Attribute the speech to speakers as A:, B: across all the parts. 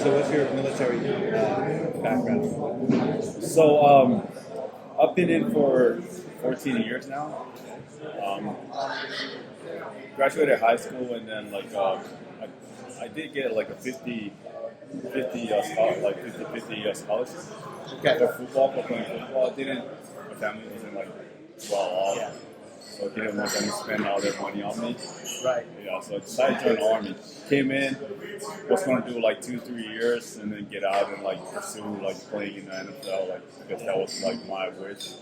A: So what's your military background?
B: So I've been in for 14 years now. Graduated high school and then I did get like a 50 scholarship for football, for playing football. I didn't, my family wasn't like well off, so they didn't want them to spend all their money on me.
A: Right.
B: Yeah, so I decided to join the Army. Came in, was going to do like 2-3 years and then get out and like pursue like playing in the NFL, like because that was like my wish,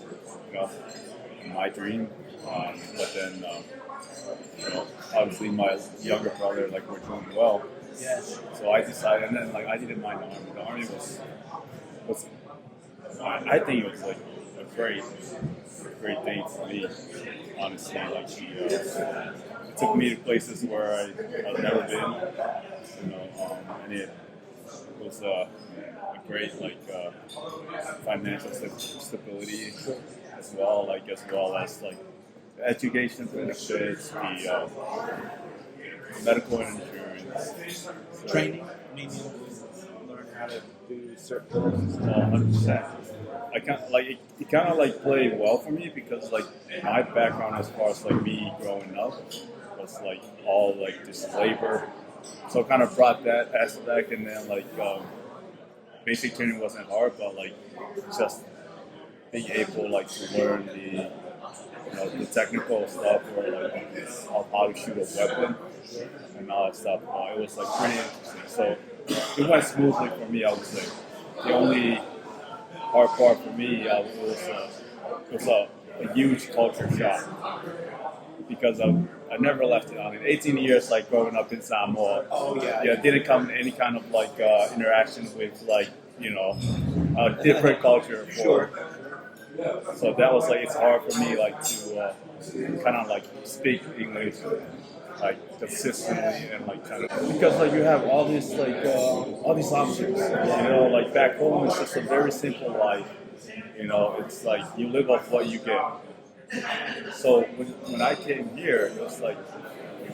B: my dream. But then, obviously my younger brother like were doing well.
A: Yes.
B: So I decided, and then like I didn't mind the Army. The Army was I think it was like a great thing for me, honestly. Like it took me to places where I've never been, and it was a great financial stability as well as like education benefits, the medical insurance,
A: Training? I mean, you learn how to do certain things.
B: 100%. I kind of like it kind of like played well for me because like my background as far as like me growing up was like all like just labor, so kind of brought that aspect, and then like basic training wasn't hard, but like just being able like to learn the technical stuff or like how to shoot a weapon and all that stuff. It was like pretty interesting. So it went smoothly for me, I would say. The only hard part for me was a huge culture shock because I never left it on. In 18 years, like growing up in Samoa, didn't come any kind of like interaction with like a different culture before. So that was like it's hard for me like to kind of like speak English like consistently and like kind of because like you have all these options. Like back home it's just a very simple life. It's like you live off what you get. So when I came here, it was like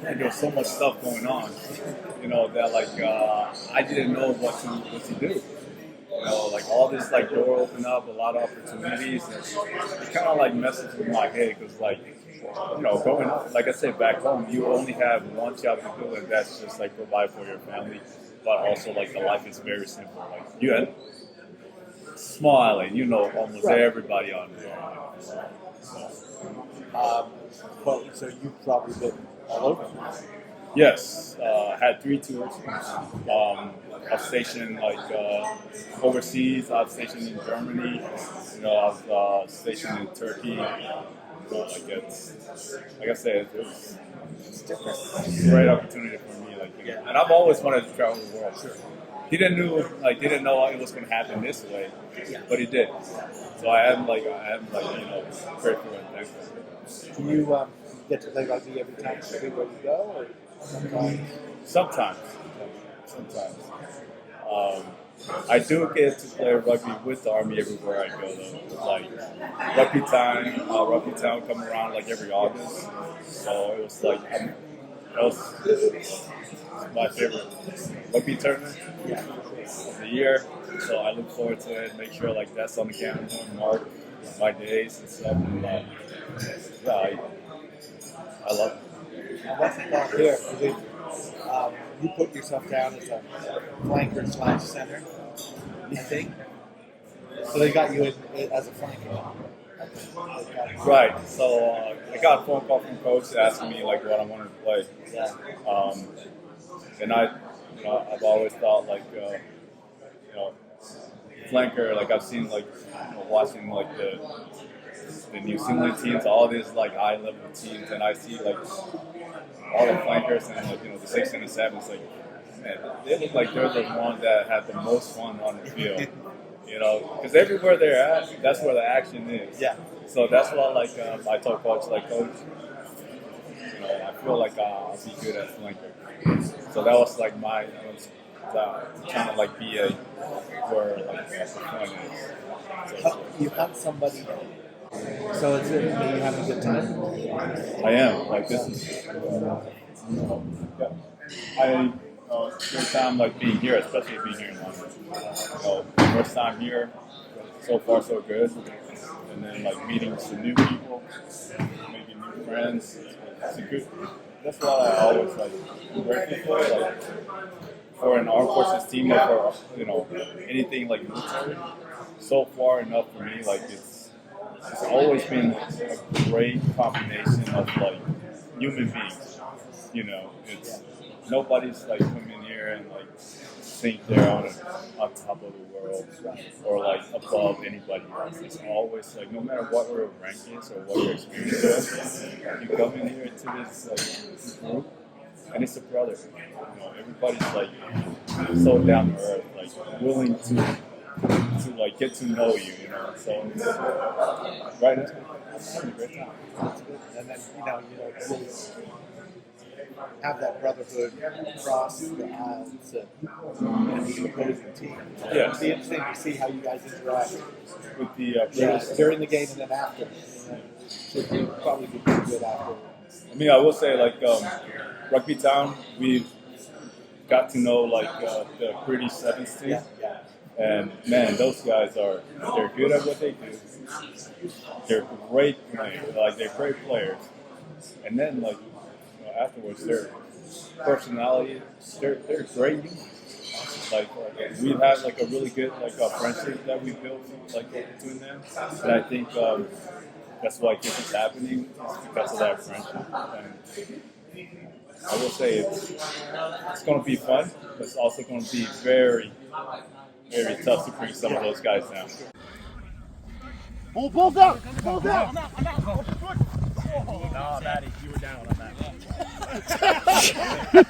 B: man, there was so much stuff going on. That like I didn't know what to do. Like all this like door opened up, a lot of opportunities, and it kind of like messes with my head because like growing up, like I said, back home, you only have one job to do, and that's just like provide for your family. But also like the life is very simple. Like you had small island, almost everybody on there.
A: So you've probably been all over.
B: Yes, had 3 tours. I was stationed overseas. I was stationed in Germany. I was stationed in Turkey. Like I said, it was a great opportunity for me. And I've always wanted to travel the world. Sure. Didn't know it was going to happen this way, but it did. So I am grateful and thankful.
A: Do you get to play rugby everywhere you go, or sometimes?
B: Sometimes. I do get to play rugby with the Army everywhere I go, though. Like Rugby Town come around like every August. So it was like that was my favorite rugby tournament of the year. So I look forward to it. Make sure like that's on the calendar, mark my days and stuff. And, I love it.
A: And what's the thought here? You put yourself down as a flanker / center, you think? So they got you as a flanker.
B: Right. So I got a phone call from coach asking me like what I wanted to play.
A: Yeah.
B: And I've always thought like flanker. Like I've seen like watching like the New Zealand teams, all these like high level teams, and I see like all the flankers and like the 6 and the 7s. Like man, they look like they're the one that had the most fun on the field. Because everywhere they're at, that's where the action is.
A: Yeah.
B: So that's why I told coach I feel like I'll be good at flanker. So that was like trying to like be where like the fun is. So,
A: you have somebody. So are you having a good time?
B: I am. Like this is. I First time like being here, especially being here in London. First time here, so far so good. And then like meeting some new people, making new friends. It's a good. That's what I always like grateful for. Like for an armed forces team or for anything like military. So far enough for me, like it's always been a great combination of like human beings. It's nobody's like come in here and like think they're on top of the world or like above anybody else. It's always like no matter what your rank is or what your experience is, you come in here into this group and it's a brother. Everybody's like so down to earth, like willing to like get to know you. So it's, right now, it's having a great time.
A: And then really have that brotherhood across the aisles and the opposing team.
B: Yeah.
A: It'll be interesting to see how you guys interact
B: With the British.
A: during the game and then after. Should be probably be pretty good after.
B: I mean, I will say like Rugby Town, we've got to know like the British Sevens team.
A: Yeah.
B: And man, those guys they're good at what they do. They're great players, they're great players. And then afterwards, their personality, they're great. Like we've had like a really good friendship that we built between them. And I think that's why this is happening because of that friendship. And I will say it's going to be fun, but it's also going to be very, very tough to bring some of those guys down.
C: Ball down! Ball down!
D: No, Matty, you were down on that.